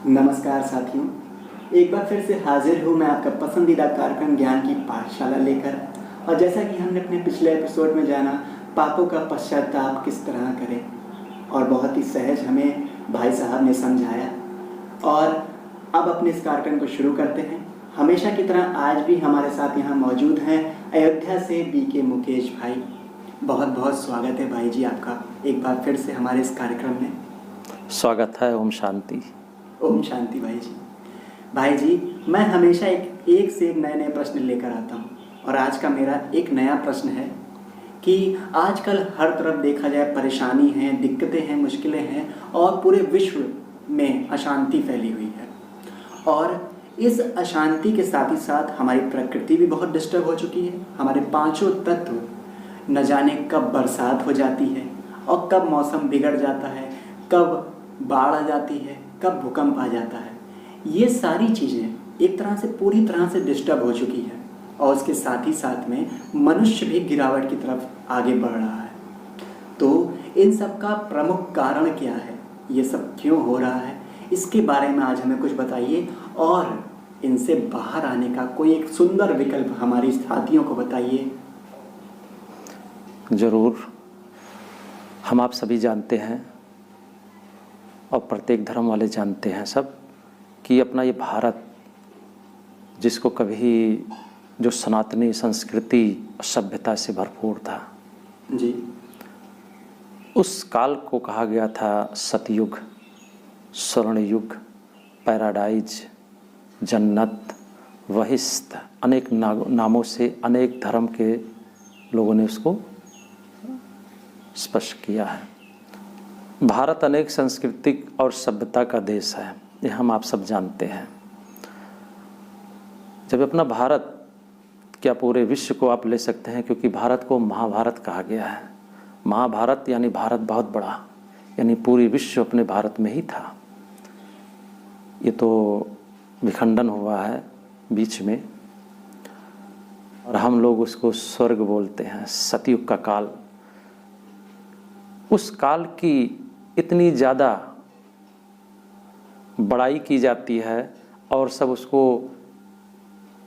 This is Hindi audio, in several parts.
नमस्कार साथियों, एक बार फिर से हाजिर हूँ मैं आपका पसंदीदा कार्यक्रम ज्ञान की पाठशाला लेकर। और जैसा कि हमने अपने पिछले एपिसोड में जाना, पापों का पश्चाताप किस तरह करें, और बहुत ही सहज हमें भाई साहब ने समझाया। और अब अपने इस कार्यक्रम को शुरू करते हैं। हमेशा की तरह आज भी हमारे साथ यहाँ मौजूद हैं अयोध्या से बीके मुकेश भाई। बहुत बहुत स्वागत है भाई जी आपका एक बार फिर से हमारे इस कार्यक्रम में। स्वागत है। ओम शांति। ओम शांति भाई जी। भाई जी, मैं हमेशा एक से एक नए नए प्रश्न लेकर आता हूँ, और आज का मेरा एक नया प्रश्न है कि आजकल हर तरफ देखा जाए परेशानी है, दिक्कतें हैं, मुश्किलें हैं, और पूरे विश्व में अशांति फैली हुई है। और इस अशांति के साथ ही साथ हमारी प्रकृति भी बहुत डिस्टर्ब हो चुकी है। हमारे पांचों तत्व न जाने कब बरसात हो जाती है और कब मौसम बिगड़ जाता है, कब बाढ़ आ जाती है, कब भूकंप आ जाता है। ये सारी चीज़ें एक तरह से पूरी तरह से डिस्टर्ब हो चुकी है, और उसके साथ ही साथ में मनुष्य भी गिरावट की तरफ आगे बढ़ रहा है। तो इन सब का प्रमुख कारण क्या है, ये सब क्यों हो रहा है, इसके बारे में आज हमें कुछ बताइए, और इनसे बाहर आने का कोई एक सुंदर विकल्प हमारी साथियों को बताइए। जरूर। हम आप सभी जानते हैं और प्रत्येक धर्म वाले जानते हैं सब कि अपना ये भारत, जिसको कभी जो सनातनी संस्कृति और सभ्यता से भरपूर था जी, उस काल को कहा गया था सतयुग, स्वर्ण युग, पैराडाइज, जन्नत, वहिस्त, अनेक नामों से अनेक धर्म के लोगों ने उसको स्पष्ट किया है। भारत अनेक सांस्कृतिक और सभ्यता का देश है, ये हम आप सब जानते हैं। जब अपना भारत, क्या पूरे विश्व को आप ले सकते हैं, क्योंकि भारत को महाभारत कहा गया है। महाभारत यानी भारत बहुत बड़ा, यानी पूरी विश्व अपने भारत में ही था। ये तो विखंडन हुआ है बीच में, और हम लोग उसको स्वर्ग बोलते हैं, सतयुग का काल। उस काल की इतनी ज़्यादा बड़ाई की जाती है और सब उसको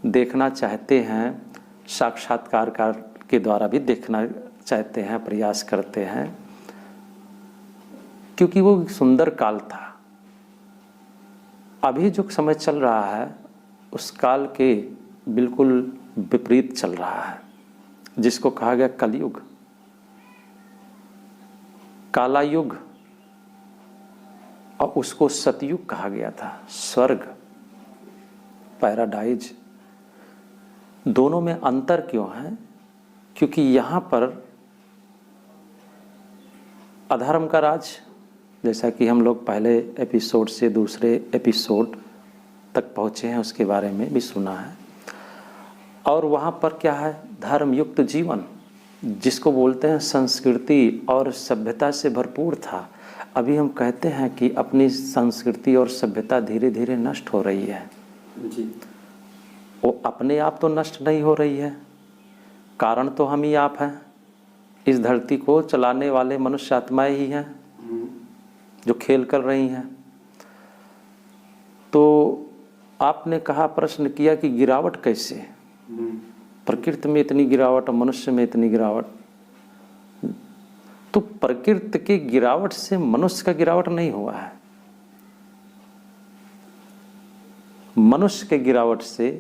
देखना चाहते हैं, साक्षात्कार के द्वारा भी देखना चाहते हैं, प्रयास करते हैं, क्योंकि वो सुंदर काल था। अभी जो समय चल रहा है उस काल के बिल्कुल विपरीत चल रहा है, जिसको कहा गया कलयुग, काला युग, और उसको सतयुग कहा गया था। स्वर्ग, पैराडाइज, दोनों में अंतर क्यों है? क्योंकि यहाँ पर अधर्म का राज, जैसा कि हम लोग पहले एपिसोड से दूसरे एपिसोड तक पहुँचे हैं, उसके बारे में भी सुना है। और वहाँ पर क्या है? धर्मयुक्त जीवन, जिसको बोलते हैं संस्कृति और सभ्यता से भरपूर था। अभी हम कहते हैं कि अपनी संस्कृति और सभ्यता धीरे धीरे नष्ट हो रही है जी। वो अपने आप तो नष्ट नहीं हो रही है, कारण तो हम ही आप हैं। इस धरती को चलाने वाले मनुष्य आत्माएं ही हैं जो खेल कर रही हैं। तो आपने कहा, प्रश्न किया कि गिरावट कैसे, प्रकृति में इतनी गिरावट और मनुष्य में इतनी गिरावट। तो प्रकृति की गिरावट से मनुष्य का गिरावट नहीं हुआ है, मनुष्य के गिरावट से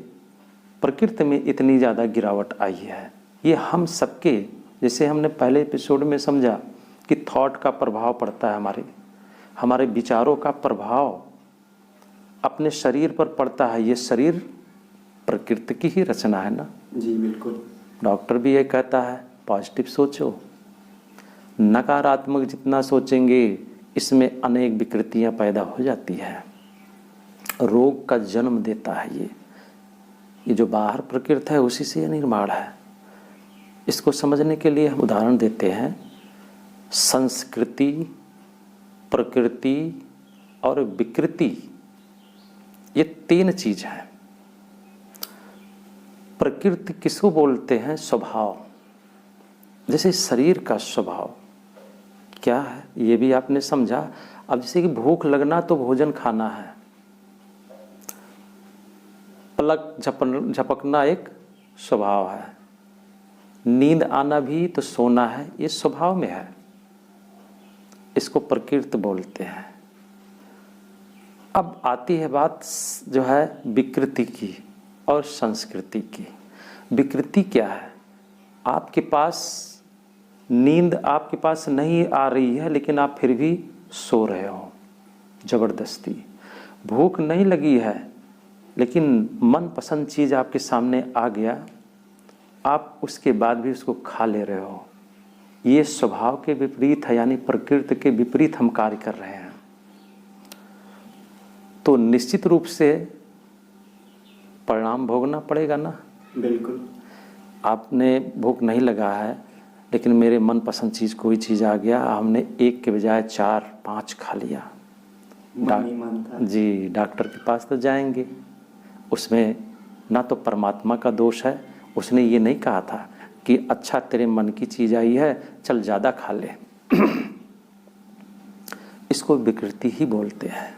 प्रकृति में इतनी ज़्यादा गिरावट आई है। ये हम सबके, जैसे हमने पहले एपिसोड में समझा कि थॉट का प्रभाव पड़ता है, हमारे विचारों का प्रभाव अपने शरीर पर पड़ता है। ये शरीर प्रकृति की ही रचना है ना। जी बिल्कुल। डॉक्टर भी ये कहता है, पॉजिटिव सोचो, नकारात्मक जितना सोचेंगे इसमें अनेक विकृतियां पैदा हो जाती है, रोग का जन्म देता है। ये जो बाहर प्रकृति है उसी से निर्माण है। इसको समझने के लिए हम उदाहरण देते हैं। संस्कृति, प्रकृति और विकृति, ये तीन चीज हैं। प्रकृति किसको बोलते हैं? स्वभाव। जैसे शरीर का स्वभाव क्या है ये भी आपने समझा। अब जैसे कि भूख लगना तो भोजन खाना है, पलक झपकना एक स्वभाव है, नींद आना भी तो सोना है, ये स्वभाव में है। इसको प्रकृति बोलते हैं। अब आती है बात जो है विकृति की और संस्कृति की। विकृति क्या है? आपके पास नींद आपके पास नहीं आ रही है, लेकिन आप फिर भी सो रहे हो जबरदस्ती। भूख नहीं लगी है, लेकिन मनपसंद चीज़ आपके सामने आ गया, आप उसके बाद भी उसको खा ले रहे हो। ये स्वभाव के विपरीत है, यानी प्रकृति के विपरीत हम कार्य कर रहे हैं। तो निश्चित रूप से परिणाम भोगना पड़ेगा ना। बिल्कुल। आपने भूख नहीं लगा है, लेकिन मेरे मनपसंद चीज़ कोई चीज़ आ गया, हमने एक के बजाय 4-5 खा लिया। जी, डॉक्टर के पास तो जाएंगे, उसमें ना तो परमात्मा का दोष है, उसने ये नहीं कहा था कि अच्छा तेरे मन की चीज़ आई है चल ज़्यादा खा ले। इसको विकृति ही बोलते हैं।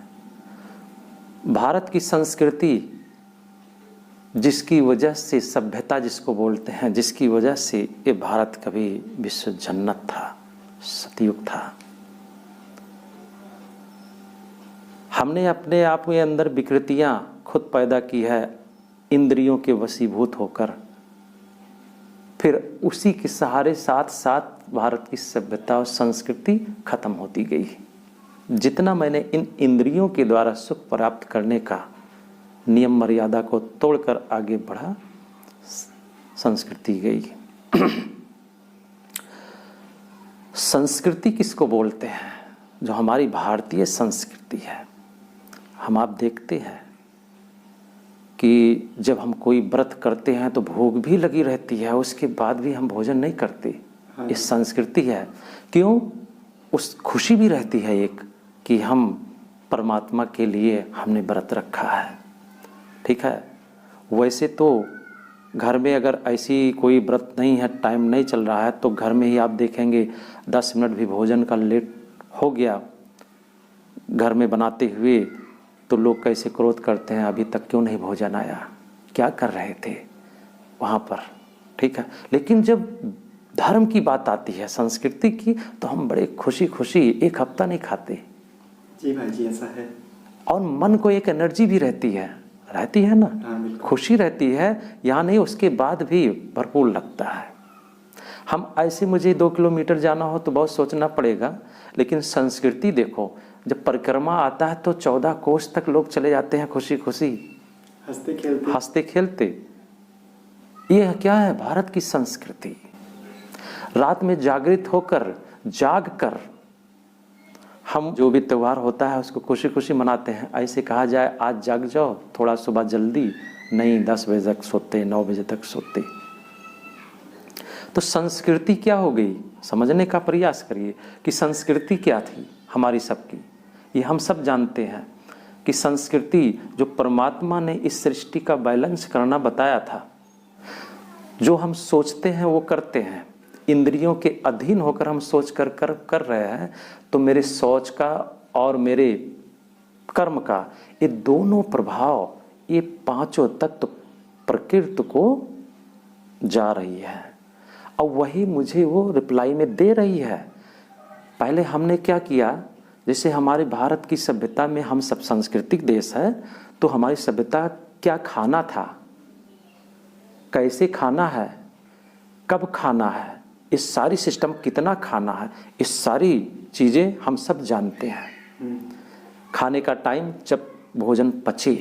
भारत की संस्कृति जिसकी वजह से, सभ्यता जिसको बोलते हैं, जिसकी वजह से ये भारत कभी विश्व जन्नत था, सतयुग था। हमने अपने आप में अंदर विकृतियां खुद पैदा की है, इंद्रियों के वशीभूत होकर। फिर उसी के सहारे साथ साथ भारत की सभ्यता और संस्कृति खत्म होती गई। जितना मैंने इन इंद्रियों के द्वारा सुख प्राप्त करने का नियम मर्यादा को तोड़कर आगे बढ़ा, संस्कृति गई। संस्कृति किसको बोलते हैं? जो हमारी भारतीय संस्कृति है। हम आप देखते हैं कि जब हम कोई व्रत करते हैं तो भूख भी लगी रहती है, उसके बाद भी हम भोजन नहीं करते। ये संस्कृति है। क्यों? उस खुशी भी रहती है एक कि हम परमात्मा के लिए हमने व्रत रखा है। ठीक है। वैसे तो घर में अगर ऐसी कोई व्रत नहीं है, टाइम नहीं चल रहा है, तो घर में ही आप देखेंगे 10 मिनट भी भोजन का लेट हो गया घर में बनाते हुए तो लोग कैसे क्रोध करते हैं, अभी तक क्यों नहीं भोजन आया, क्या कर रहे थे वहाँ पर। ठीक है। लेकिन जब धर्म की बात आती है, संस्कृति की, तो हम बड़े खुशी खुशी 1 हफ्ता नहीं खाते। जी भाई जी, ऐसा है। और मन को एक एनर्जी भी रहती है ना। हाँ, खुशी रहती है, यहाँ नहीं, उसके बाद भी भरपूर लगता है। हम ऐसे, मुझे 2 किलोमीटर जाना हो तो बहुत सोचना पड़ेगा, लेकिन संस्कृति देखो, जब परिक्रमा आता है तो 14 कोस तक लोग चले जाते हैं खुशी खुशी, हंसते खेलते। ये क्या है? भारत की संस्कृति। रात में जागृत होकर, जाग कर हम जो भी त्यौहार होता है उसको खुशी खुशी मनाते हैं। ऐसे कहा जाए आज जाग जाओ, थोड़ा सुबह जल्दी नहीं, 10 बजे तक सोते, 9 बजे तक सोते। तो संस्कृति क्या हो गई? समझने का प्रयास करिए कि संस्कृति क्या थी हमारी सबकी। ये हम सब जानते हैं कि संस्कृति जो परमात्मा ने इस सृष्टि का बैलेंस करना बताया था, जो हम सोचते हैं वो करते हैं, इंद्रियों के अधीन होकर हम सोच कर रहे हैं, तो मेरे सोच का और मेरे कर्म का, ये दोनों प्रभाव, ये 5 तत्व प्रकृति को जा रही है, और वही मुझे वो रिप्लाई में दे रही है। पहले हमने क्या किया, जैसे हमारे भारत की सभ्यता में, हम सब सांस्कृतिक देश है, तो हमारी सभ्यता क्या खाना था, कैसे खाना है, कब खाना है, इस सारी सिस्टम कितना खाना है, इस सारी चीज़ें हम सब जानते हैं। खाने का टाइम जब भोजन पचे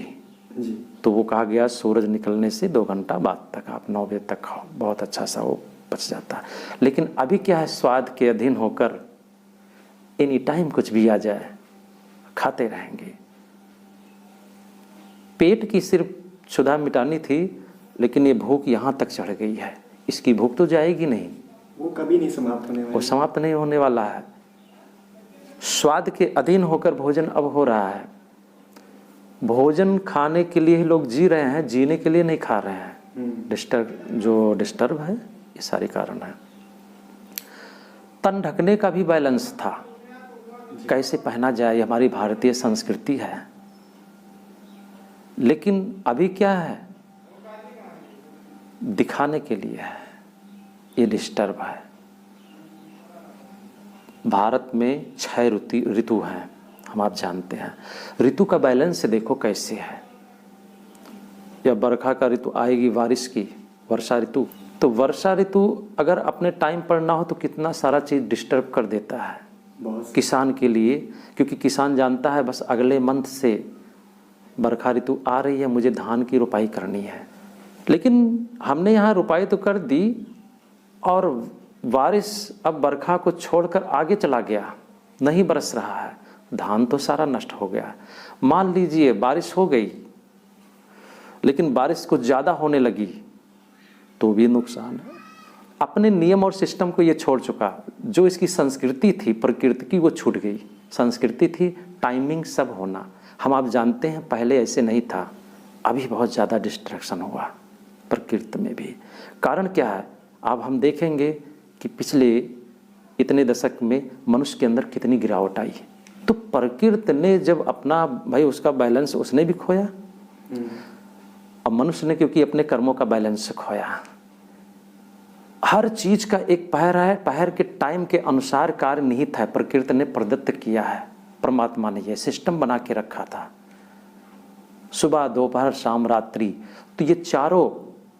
जी, तो वो कहा गया सूरज निकलने से 2 घंटा बाद तक आप 9 बजे तक खाओ, बहुत अच्छा सा वो पच जाता है। लेकिन अभी क्या है, स्वाद के अधीन होकर एनी टाइम कुछ भी आ जाए खाते रहेंगे। पेट की सिर्फ क्षुधा मिटानी थी, लेकिन ये भूख यहाँ तक चढ़ गई है, इसकी भूख तो जाएगी नहीं, वो कभी नहीं समाप्त होने वाला, वो समाप्त नहीं होने वाला है। स्वाद के अधीन होकर भोजन अब हो रहा है। भोजन खाने के लिए लोग जी रहे हैं, जीने के लिए नहीं खा रहे हैं। डिस्टर्ब है, ये सारे कारण है। तन ढकने का भी बैलेंस था, कैसे पहना जाए, ये हमारी भारतीय संस्कृति है। लेकिन अभी क्या है, दिखाने के लिए है, ये डिस्टर्ब है। भारत में 6 ऋतु हैं, हम आप जानते हैं। ऋतु का बैलेंस देखो कैसे है। या बरखा का ऋतु आएगी, बारिश की, वर्षा ऋतु, तो वर्षा ऋतु अगर अपने टाइम पर ना हो तो कितना सारा चीज़ डिस्टर्ब कर देता है किसान के लिए, क्योंकि किसान जानता है बस अगले मंथ से बरखा ऋतु आ रही है, मुझे धान की रुपाई करनी है। लेकिन हमने यहाँ रुपाई तो कर दी और बारिश अब बरखा को छोड़कर आगे चला गया, नहीं बरस रहा है, धान तो सारा नष्ट हो गया। मान लीजिए बारिश हो गई लेकिन बारिश कुछ ज़्यादा होने लगी तो भी नुकसान है। अपने नियम और सिस्टम को ये छोड़ चुका, जो इसकी संस्कृति थी प्रकृति की वो छूट गई। संस्कृति थी टाइमिंग सब होना, हम आप जानते हैं पहले ऐसे नहीं था, अभी बहुत ज़्यादा डिस्ट्रैक्शन हुआ प्रकृति में भी। कारण क्या है, अब हम देखेंगे कि पिछले इतने दशक में मनुष्य के अंदर कितनी गिरावट आई। तो प्रकृति ने जब अपना भाई उसका बैलेंस उसने भी खोया, अब मनुष्य ने क्योंकि अपने कर्मों का बैलेंस खोया। हर चीज का एक पहर है, पहर के टाइम के अनुसार कार्य निहित है, प्रकृति ने प्रदत्त किया है। परमात्मा ने यह सिस्टम बना के रखा था, सुबह दोपहर शाम रात्रि। तो ये चारों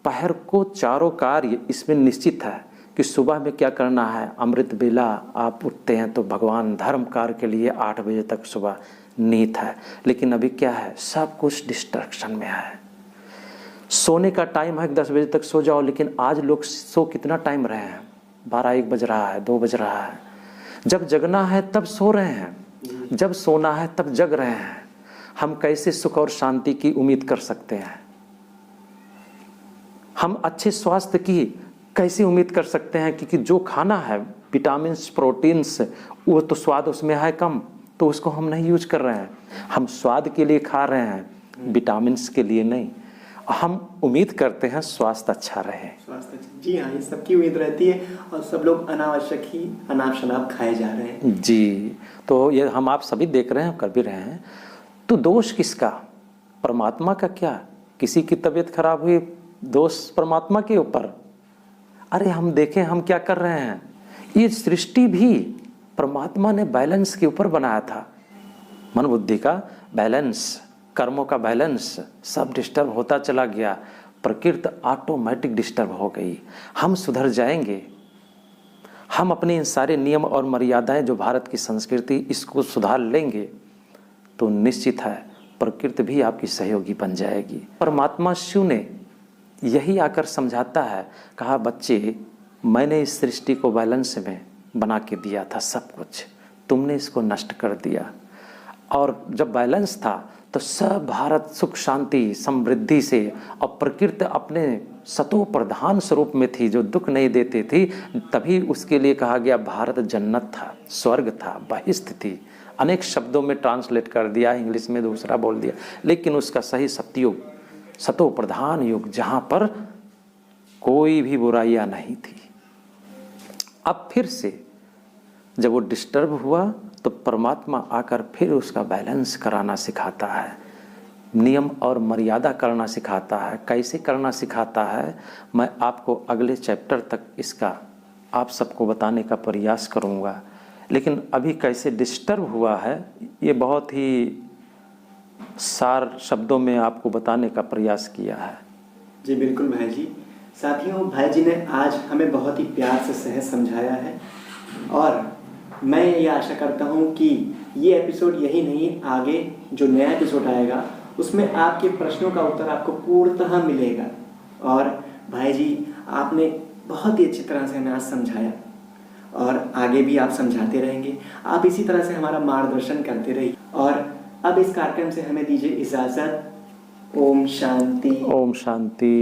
पहर को, चारों कार्य इसमें निश्चित है कि सुबह में क्या करना है। अमृत बेला आप उठते हैं तो भगवान धर्म कार्य के लिए 8 बजे तक सुबह निहित है। लेकिन अभी क्या है, सब कुछ डिस्ट्रैक्शन में है। सोने का टाइम है 10 बजे तक सो जाओ, लेकिन आज लोग सो कितना टाइम रहे हैं, 12-1 बज रहा है, 2 बज रहा है। जब जगना है तब सो रहे हैं, जब सोना है तब जग रहे हैं। हम कैसे सुख और शांति की उम्मीद कर सकते हैं? हम अच्छे स्वास्थ्य की कैसे उम्मीद कर सकते हैं? क्योंकि जो खाना है विटामिन्स प्रोटीन्स वो तो स्वाद उसमें है कम, तो उसको हम नहीं यूज कर रहे हैं। हम स्वाद के लिए खा रहे हैं, विटामिन्स के लिए नहीं। हम उम्मीद करते हैं स्वास्थ्य अच्छा रहे। जी हाँ, ये सबकी उम्मीद रहती है और सब लोग अनावश्यक ही अनाप शनाप खाए जा रहे हैं। जी, तो ये हम आप सभी देख रहे हैं, कर भी रहे हैं। तो दोष किसका? परमात्मा का क्या? किसी की तबीयत खराब हुई, दोष परमात्मा के ऊपर? अरे हम देखें हम क्या कर रहे हैं। ये सृष्टि भी परमात्मा ने बैलेंस के ऊपर बनाया था। मन बुद्धि का बैलेंस, कर्मों का बैलेंस, सब डिस्टर्ब होता चला गया। प्रकृति ऑटोमेटिक डिस्टर्ब हो गई। हम सुधर जाएंगे, हम अपने इन सारे नियम और मर्यादाएं जो भारत की संस्कृति, इसको सुधार लेंगे तो निश्चित है प्रकृति भी आपकी सहयोगी बन जाएगी। परमात्मा शिव ने यही आकर समझाता है, कहा बच्चे मैंने इस सृष्टि को बैलेंस में बना के दिया था, सब कुछ तुमने इसको नष्ट कर दिया। और जब बैलेंस था तो सब भारत सुख शांति समृद्धि से, और प्रकृति अपने सतो प्रधान स्वरूप में थी जो दुख नहीं देती थी। तभी उसके लिए कहा गया भारत जन्नत था, स्वर्ग था, बहिष्ठ थी। अनेक शब्दों में ट्रांसलेट कर दिया, इंग्लिश में दूसरा बोल दिया, लेकिन उसका सही सत्युग, सतो प्रधान युग, जहाँ पर कोई भी बुराइयाँ नहीं थी। अब फिर से जब वो डिस्टर्ब हुआ तो परमात्मा आकर फिर उसका बैलेंस कराना सिखाता है, नियम और मर्यादा करना सिखाता है। कैसे करना सिखाता है, मैं आपको अगले चैप्टर तक इसका आप सबको बताने का प्रयास करूँगा। लेकिन अभी कैसे डिस्टर्ब हुआ है ये बहुत ही सार शब्दों में आपको बताने का प्रयास किया है। जी बिल्कुल भाई जी। साथियों, भाई जी ने आज हमें बहुत ही प्यार से सहज समझाया है और मैं ये आशा करता हूँ कि ये एपिसोड यही नहीं, आगे जो नया एपिसोड आएगा उसमें आपके प्रश्नों का उत्तर आपको पूर्णतः मिलेगा। और भाई जी आपने बहुत ही अच्छी तरह से हमें आज समझाया और आगे भी आप समझाते रहेंगे। आप इसी तरह से हमारा मार्गदर्शन करते रहिए। और अब इस कार्यक्रम से हमें दीजिए इजाज़त। ओम शांति। ओम शांति।